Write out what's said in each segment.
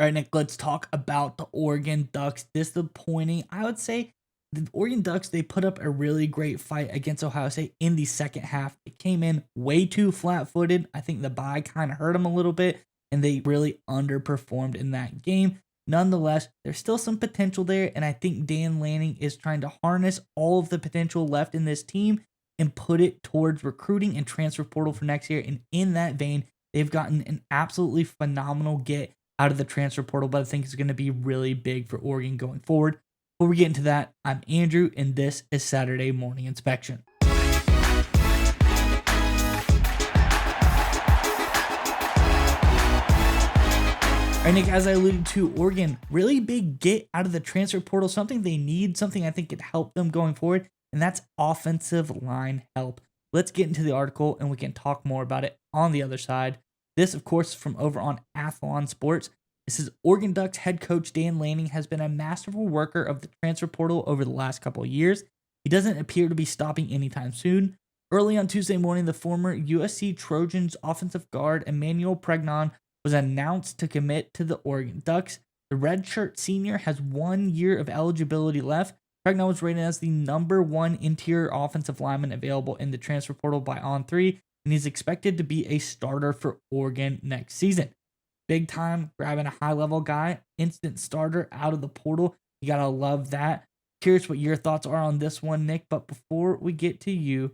All right, Nick, let's talk about the Oregon Ducks. Disappointing. I would say the Oregon Ducks, they put up a really great fight against Ohio State in the second half. It came in way too flat footed. I think the bye kind of hurt them a little bit, and they really underperformed in that game. Nonetheless, there's still some potential there, and I think Dan Lanning is trying to harness all of the potential left in this team and put it towards recruiting and transfer portal for next year. And in that vein, they've gotten an absolutely phenomenal get out of the transfer portal, but I think it's going to be really big for Oregon going forward. Before we get into that, I'm Andrew, and this is Saturday Morning Inspection. All right, Nick, as I alluded to, Oregon, really big get out of the transfer portal, something they need, something I think could help them going forward, and that's offensive line help. Let's get into the article, and we can talk more about it on the other side. This, of course, is from over on Athlon Sports. It says Oregon Ducks head coach Dan Lanning has been a masterful worker of the transfer portal over the last couple of years. He doesn't appear to be stopping anytime soon. Early on Tuesday morning, the former USC Trojans offensive guard Emmanuel Pregnon was announced to commit to the Oregon Ducks. The redshirt senior has 1 year of eligibility left. Pregnon was rated as the #1 interior offensive lineman available in the transfer portal by On3, and he's expected to be a starter for Oregon next season. Big time, grabbing a high-level guy, instant starter out of the portal. You gotta love that. Curious what your thoughts are on this one, Nick, but before we get to you,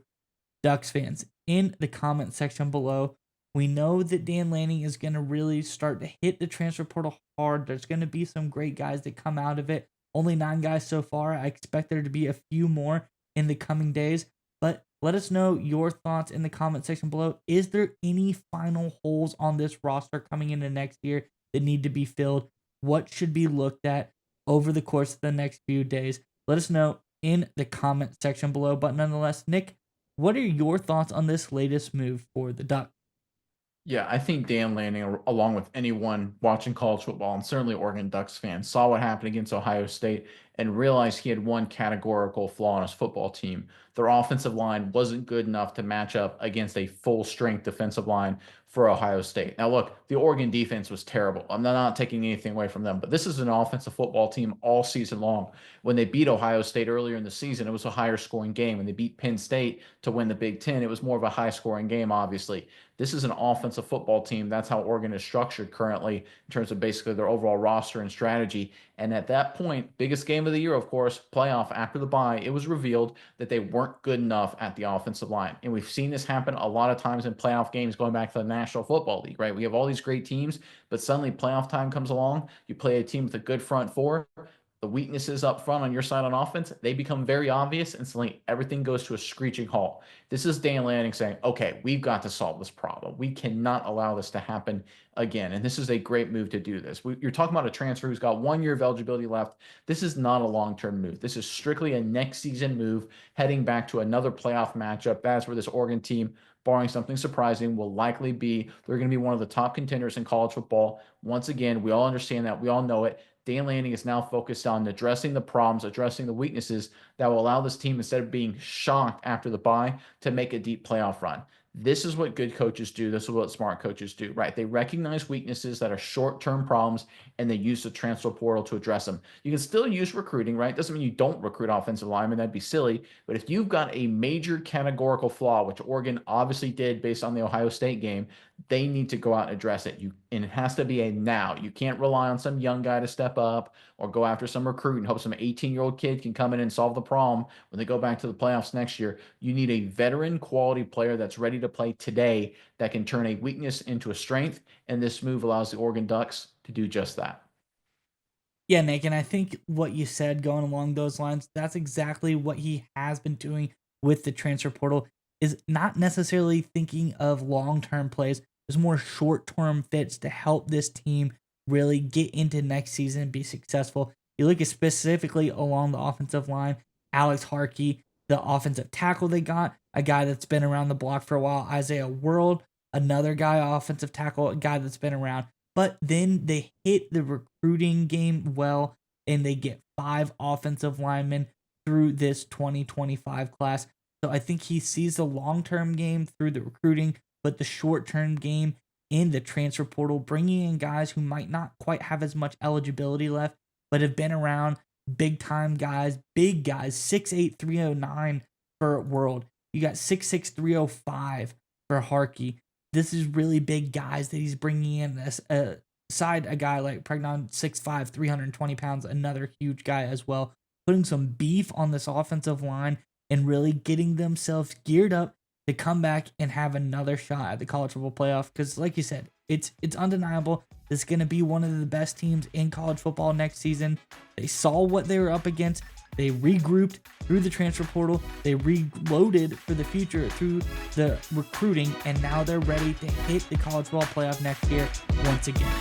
Ducks fans, in the comment section below, we know that Dan Lanning is going to really start to hit the transfer portal hard. There's going to be some great guys that come out of it. Only 9 guys so far. I expect there to be a few more in the coming days. But let us know your thoughts in the comment section below. Is there any final holes on this roster coming into next year that need to be filled? What should be looked at over the course of the next few days? Let us know in the comment section below. But nonetheless, Nick, what are your thoughts on this latest move for the Ducks? Yeah, I think Dan Lanning, along with anyone watching college football, and certainly Oregon Ducks fans, saw what happened against Ohio State and realized he had one categorical flaw on his football team. Their offensive line wasn't good enough to match up against a full strength defensive line for Ohio State. Now, look, the Oregon defense was terrible. I'm not taking anything away from them, but this is an offensive football team all season long. When they beat Ohio State earlier in the season, it was a higher scoring game. When they beat Penn State to win the Big Ten, it was more of a high scoring game, obviously. This is an offensive football team. That's how Oregon is structured currently in terms of basically their overall roster and strategy. And at that point, biggest game of the year, of course, playoff after the bye, it was revealed that they weren't good enough at the offensive line. And we've seen this happen a lot of times in playoff games going back to the National Football League, right? We have all these great teams, but suddenly playoff time comes along. You play a team with a good front four, the weaknesses up front on your side on offense, they become very obvious, and suddenly everything goes to a screeching halt. This is Dan Lanning saying, okay, we've got to solve this problem. We cannot allow this to happen again. And this is a great move to do this. You're talking about a transfer who's got 1 year of eligibility left. This is not a long-term move. This is strictly a next season move, heading back to another playoff matchup. That's where this Oregon team, barring something surprising, will likely be. They're going to be one of the top contenders in college football. Once again, we all understand that. We all know it. Dan Lanning is now focused on addressing the problems, addressing the weaknesses that will allow this team, instead of being shocked after the bye, to make a deep playoff run. This is what good coaches do. This is what smart coaches do, right? They recognize weaknesses that are short-term problems and they use the transfer portal to address them. You can still use recruiting, right? Doesn't mean you don't recruit offensive linemen. That'd be silly. But if you've got a major categorical flaw, which Oregon obviously did based on the Ohio State game, they need to go out and address it. And it has to be a now. You can't rely on some young guy to step up or go after some recruit and hope some 18-year-old kid can come in and solve the problem when they go back to the playoffs next year. You need a veteran quality player that's ready to play today that can turn a weakness into a strength. And this move allows the Oregon Ducks to do just that. Yeah, Nick, and I think what you said going along those lines, that's exactly what he has been doing with the transfer portal, is not necessarily thinking of long-term plays. There's more short-term fits to help this team really get into next season and be successful. You look at specifically along the offensive line, Alex Harkey, the offensive tackle they got, a guy that's been around the block for a while, Isaiah World, another guy, offensive tackle, a guy that's been around. But then they hit the recruiting game well, and they get 5 offensive linemen through this 2025 class. So I think he sees the long-term game through the recruiting, but the short-term game in the transfer portal, bringing in guys who might not quite have as much eligibility left, but have been around, big time guys, big guys, 6'8", 309 for World. You got 6'6", 305 for Harkey. This is really big guys that he's bringing in. Aside a guy like Pregnon, 6'5", 320 pounds, another huge guy as well, putting some beef on this offensive line and really getting themselves geared up to come back and have another shot at the college football playoff. Because like you said, it's undeniable. This is going to be one of the best teams in college football next season. They saw what they were up against. They regrouped through the transfer portal. They reloaded for the future through the recruiting. And now they're ready to hit the college football playoff next year once again.